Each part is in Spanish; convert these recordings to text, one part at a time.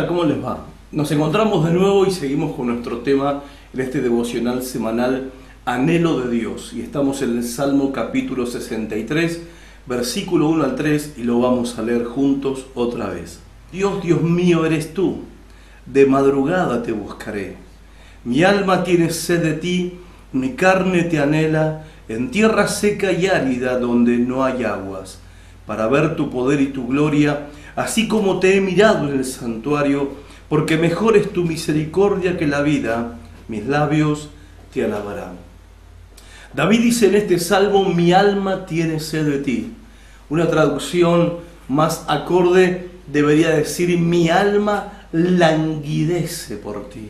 Hola, ¿cómo les va? Nos encontramos de nuevo y seguimos con nuestro tema en este devocional semanal Anhelo de Dios. Y estamos en el Salmo capítulo 63, versículo 1 al 3, y lo vamos a leer juntos otra vez. Dios, Dios mío, eres tú, de madrugada te buscaré. Mi alma tiene sed de ti, mi carne te anhela, en tierra seca y árida donde no hay aguas, para ver tu poder y tu gloria, así como te he mirado en el santuario, porque mejor es tu misericordia que la vida, mis labios te alabarán. David dice en este salmo, mi alma tiene sed de ti. Una traducción más acorde debería decir, mi alma languidece por ti.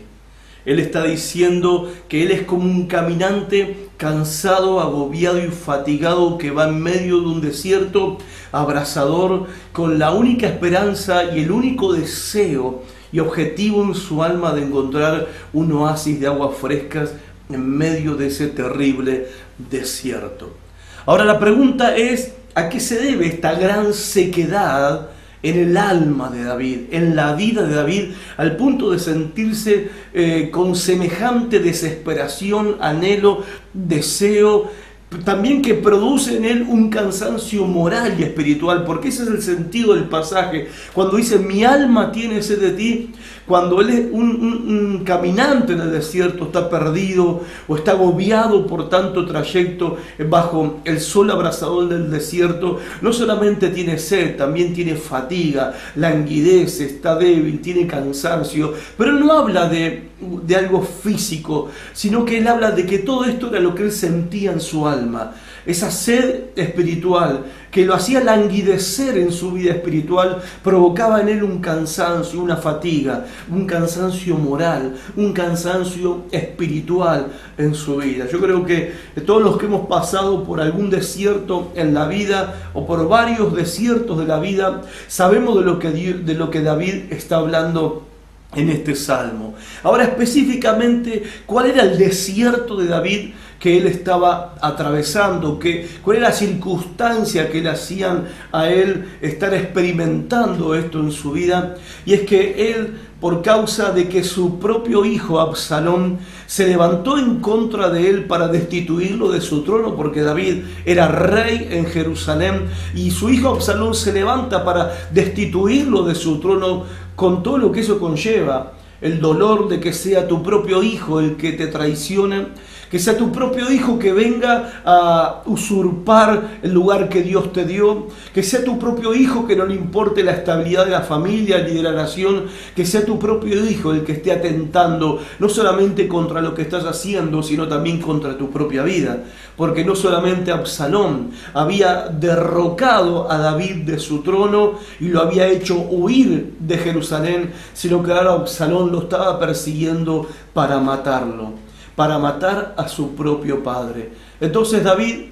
Él está diciendo que él es como un caminante cansado, agobiado y fatigado que va en medio de un desierto abrasador con la única esperanza y el único deseo y objetivo en su alma de encontrar un oasis de aguas frescas en medio de ese terrible desierto. Ahora la pregunta es, ¿a qué se debe esta gran sequedad en el alma de David, en la vida de David, al punto de sentirse con semejante desesperación, anhelo, deseo, también que produce en él un cansancio moral y espiritual? Porque ese es el sentido del pasaje. Cuando dice, mi alma tiene sed de ti, cuando él es un caminante en el desierto, está perdido o está agobiado por tanto trayecto bajo el sol abrasador del desierto, no solamente tiene sed, también tiene fatiga, languidece, está débil, tiene cansancio, pero él no habla de algo físico, sino que él habla de que todo esto era lo que él sentía en su alma, esa sed espiritual que lo hacía languidecer en su vida espiritual, provocaba en él un cansancio, una fatiga, un cansancio moral, un cansancio espiritual en su vida. Yo creo que todos los que hemos pasado por algún desierto en la vida o por varios desiertos de la vida, sabemos de lo que David está hablando en este salmo. Ahora específicamente, ¿cuál era el desierto de David que él estaba atravesando? ¿Cuál era la circunstancia que le hacían a él estar experimentando esto en su vida? Y es que él, por causa de que su propio hijo Absalón se levantó en contra de él para destituirlo de su trono, porque David era rey en Jerusalén, y su hijo Absalón se levanta para destituirlo de su trono, con todo lo que eso conlleva, el dolor de que sea tu propio hijo el que te traicione, que sea tu propio hijo que venga a usurpar el lugar que Dios te dio, que sea tu propio hijo que no le importe la estabilidad de la familia ni de la nación, que sea tu propio hijo el que esté atentando no solamente contra lo que estás haciendo, sino también contra tu propia vida. Porque no solamente Absalón había derrocado a David de su trono y lo había hecho huir de Jerusalén, sino que ahora Absalón lo estaba persiguiendo para matarlo, para matar a su propio padre. Entonces David,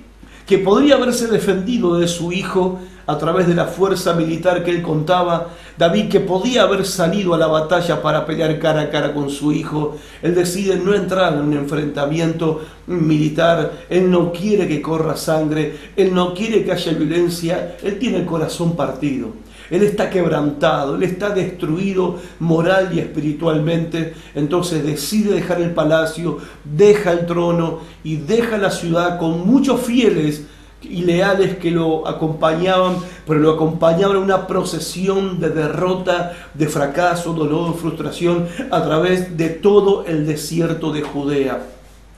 que podría haberse defendido de su hijo a través de la fuerza militar que él contaba, David, que podía haber salido a la batalla para pelear cara a cara con su hijo, él decide no entrar en un enfrentamiento militar. Él no quiere que corra sangre, él no quiere que haya violencia, él tiene el corazón partido. Él está quebrantado, él está destruido moral y espiritualmente. Entonces decide dejar el palacio, deja el trono y deja la ciudad con muchos fieles y leales que lo acompañaban, pero lo acompañaban en una procesión de derrota, de fracaso, dolor, frustración a través de todo el desierto de Judea.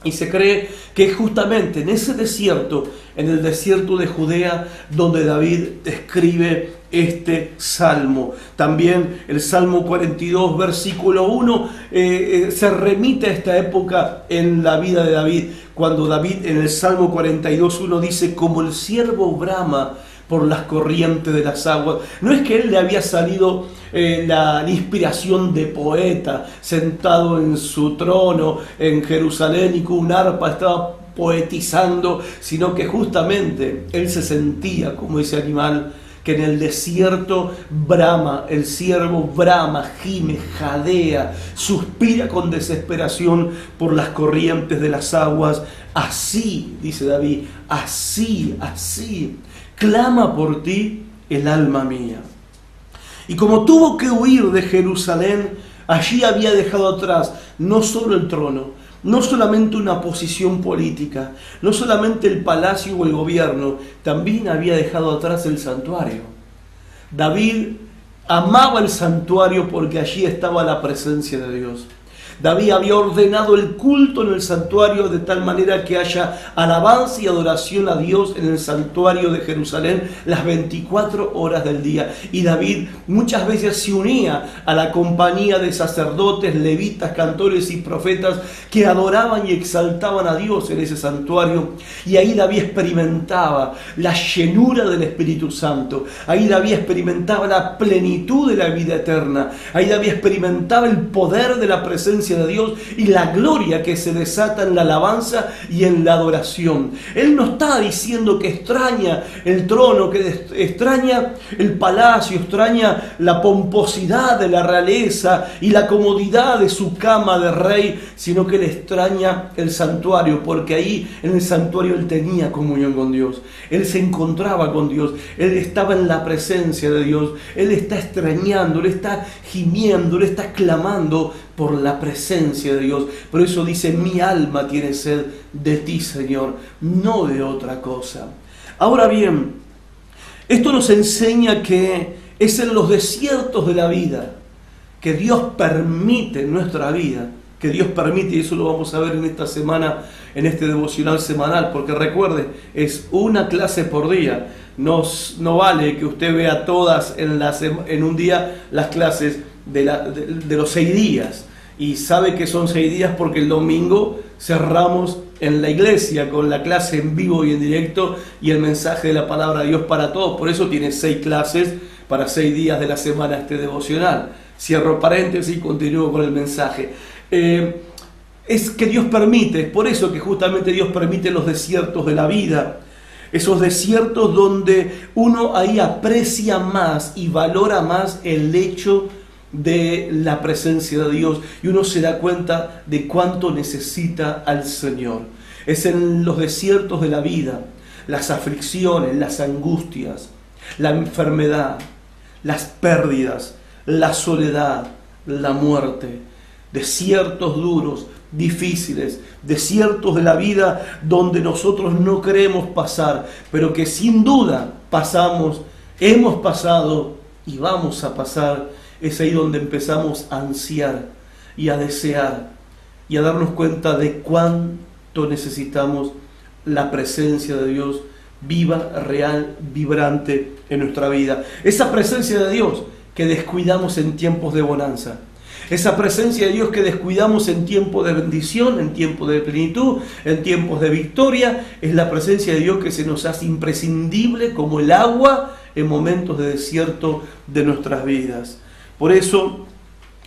Y se cree que es justamente en ese desierto, en el desierto de Judea, donde David escribe este salmo. También el Salmo 42, versículo 1, se remite a esta época en la vida de David, cuando David en el Salmo 42, 1 dice, como el ciervo brama por las corrientes de las aguas. No es que él le había salido la inspiración de poeta, sentado en su trono en Jerusalén y con un arpa estaba poetizando, sino que justamente él se sentía como ese animal que en el desierto brama, el ciervo brama, gime, jadea, suspira con desesperación por las corrientes de las aguas. Así, dice David, así, clama por ti el alma mía. Y como tuvo que huir de Jerusalén, allí había dejado atrás no solo el trono, no solamente una posición política, no solamente el palacio o el gobierno, también había dejado atrás el santuario. David amaba el santuario porque allí estaba la presencia de Dios. David había ordenado el culto en el santuario de tal manera que haya alabanza y adoración a Dios en el santuario de Jerusalén las 24 horas del día. Y David muchas veces se unía a la compañía de sacerdotes, levitas, cantores y profetas que adoraban y exaltaban a Dios en ese santuario. Y ahí David experimentaba la llenura del Espíritu Santo. Ahí David experimentaba la plenitud de la vida eterna. Ahí David experimentaba el poder de la presencia de Dios y la gloria que se desata en la alabanza y en la adoración. Él no está diciendo que extraña el trono, que extraña el palacio, extraña la pomposidad de la realeza y la comodidad de su cama de rey, sino que él extraña el santuario, porque ahí en el santuario él tenía comunión con Dios, él se encontraba con Dios, él estaba en la presencia de Dios, él está extrañando, él está gimiendo, él está clamando por la presencia de Dios. Por eso dice: mi alma tiene sed de ti, Señor, no de otra cosa. Ahora bien, esto nos enseña que es en los desiertos de la vida que Dios permite en nuestra vida, que Dios permite, y eso lo vamos a ver en esta semana, en este devocional semanal, porque recuerde, es una clase por día. No vale que usted vea todas en un día las clases de los 6 días, y sabe que son 6 días porque el domingo cerramos en la iglesia con la clase en vivo y en directo y el mensaje de la palabra de Dios para todos. Por eso tiene 6 clases para 6 días de la semana este devocional. Cierro paréntesis y continúo con el mensaje. Es que Dios permite, es por eso que justamente Dios permite los desiertos de la vida. Esos desiertos donde uno ahí aprecia más y valora más el hecho de la presencia de Dios, y uno se da cuenta de cuánto necesita al Señor. Es en los desiertos de la vida, las aflicciones, las angustias, la enfermedad, las pérdidas, la soledad, la muerte, desiertos duros, difíciles, desiertos de la vida donde nosotros no queremos pasar, pero que sin duda pasamos, hemos pasado y vamos a pasar. Es ahí donde empezamos a ansiar y a desear y a darnos cuenta de cuánto necesitamos la presencia de Dios viva, real, vibrante en nuestra vida. Esa presencia de Dios que descuidamos en tiempos de bonanza. Esa presencia de Dios que descuidamos en tiempos de bendición, en tiempos de plenitud, en tiempos de victoria. Es la presencia de Dios que se nos hace imprescindible como el agua en momentos de desierto de nuestras vidas. Por eso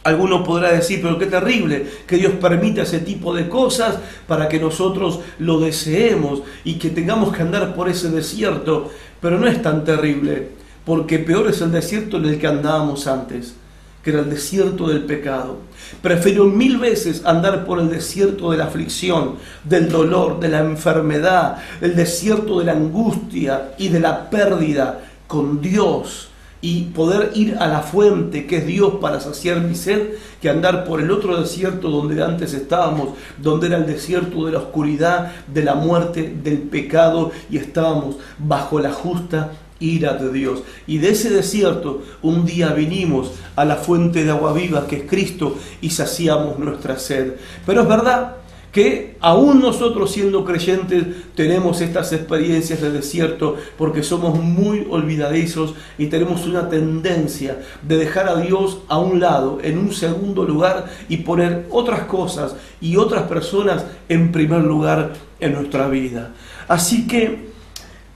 alguno podrá decir: pero qué terrible que Dios permita ese tipo de cosas para que nosotros lo deseemos y que tengamos que andar por ese desierto. Pero no es tan terrible, porque peor es el desierto en el que andábamos antes, que era el desierto del pecado. Prefiero 1000 veces andar por el desierto de la aflicción, del dolor, de la enfermedad, el desierto de la angustia y de la pérdida con Dios, y poder ir a la fuente que es Dios para saciar mi sed, que andar por el otro desierto donde antes estábamos, donde era el desierto de la oscuridad, de la muerte, del pecado, y estábamos bajo la justa ira de Dios. Y de ese desierto un día vinimos a la fuente de agua viva que es Cristo y saciamos nuestra sed. Pero es verdad que aún nosotros, siendo creyentes, tenemos estas experiencias de desierto porque somos muy olvidadizos y tenemos una tendencia de dejar a Dios a un lado, en un segundo lugar, y poner otras cosas y otras personas en primer lugar en nuestra vida. Así que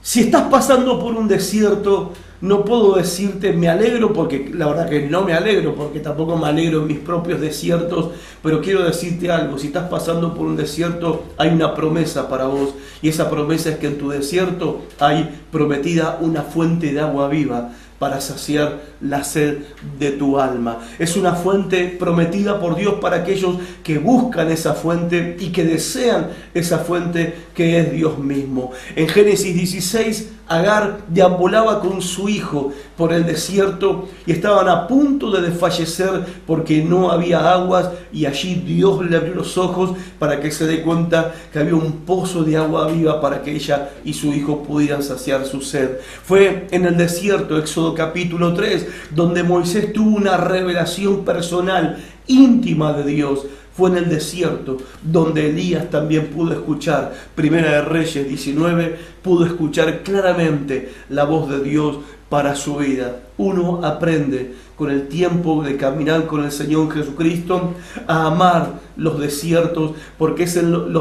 si estás pasando por un desierto, no puedo decirte me alegro, porque la verdad que no me alegro, porque tampoco me alegro en mis propios desiertos, pero quiero decirte algo: si estás pasando por un desierto, hay una promesa para vos, y esa promesa es que en tu desierto hay prometida una fuente de agua viva para saciar la sed de tu alma. Es una fuente prometida por Dios para aquellos que buscan esa fuente y que desean esa fuente que es Dios mismo. En Génesis 16 Agar deambulaba con su hijo por el desierto y estaban a punto de desfallecer porque no había aguas, y allí Dios le abrió los ojos para que se dé cuenta que había un pozo de agua viva para que ella y su hijo pudieran saciar su sed. Fue en el desierto, Éxodo capítulo 3, donde Moisés tuvo una revelación personal, íntima de Dios. Fue en el desierto donde Elías también pudo escuchar, Primera de Reyes 19, pudo escuchar claramente la voz de Dios para su vida. Uno aprende con el tiempo de caminar con el Señor Jesucristo a amar los desiertos, porque es en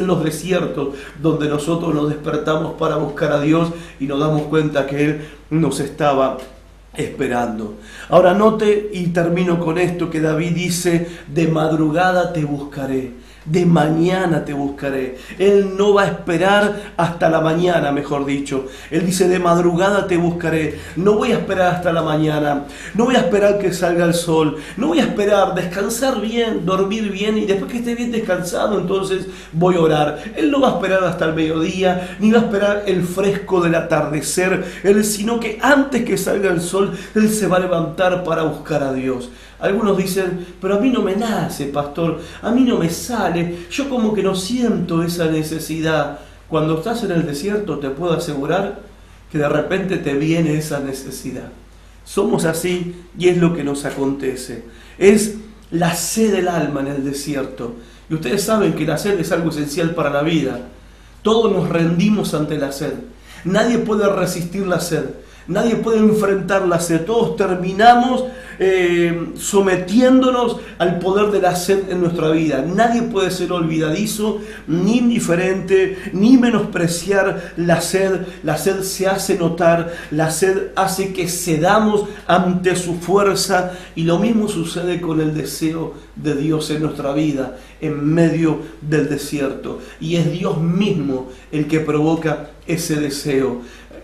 los desiertos donde nosotros nos despertamos para buscar a Dios y nos damos cuenta que Él nos estaba esperando. Ahora note, y termino con esto, que David dice: de madrugada te buscaré, de mañana te buscaré. Él no va a esperar hasta la mañana, mejor dicho. Él dice: de madrugada te buscaré. No voy a esperar hasta la mañana, no voy a esperar que salga el sol, no voy a esperar descansar bien, dormir bien, y después que esté bien descansado entonces voy a orar. Él no va a esperar hasta el mediodía, ni va a esperar el fresco del atardecer, sino que antes que salga el sol, Él se va a levantar para buscar a Dios. Algunos dicen: pero a mí no me nace, pastor, a mí no me sale, yo como que no siento esa necesidad. Cuando estás en el desierto, te puedo asegurar que de repente te viene esa necesidad. Somos así y es lo que nos acontece. Es la sed del alma en el desierto. Y ustedes saben que la sed es algo esencial para la vida. Todos nos rendimos ante la sed. Nadie puede resistir la sed. Nadie puede enfrentar la sed. Todos terminamos sometiéndonos al poder de la sed en nuestra vida. Nadie puede ser olvidadizo, ni indiferente, ni menospreciar la sed. La sed se hace notar, la sed hace que cedamos ante su fuerza, y lo mismo sucede con el deseo de Dios en nuestra vida, en medio del desierto. Y es Dios mismo el que provoca ese deseo,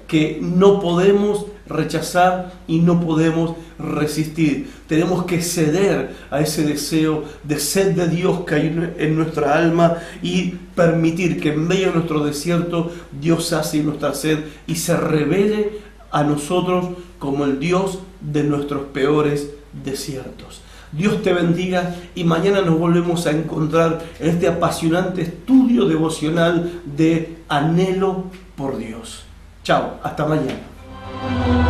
que no podemos rechazar y no podemos resistir. Tenemos que ceder a ese deseo de sed de Dios que hay en nuestra alma y permitir que en medio de nuestro desierto Dios sacie nuestra sed y se revele a nosotros como el Dios de nuestros peores desiertos. Dios te bendiga, y mañana nos volvemos a encontrar en este apasionante estudio devocional de Anhelo por Dios. Chao, hasta mañana.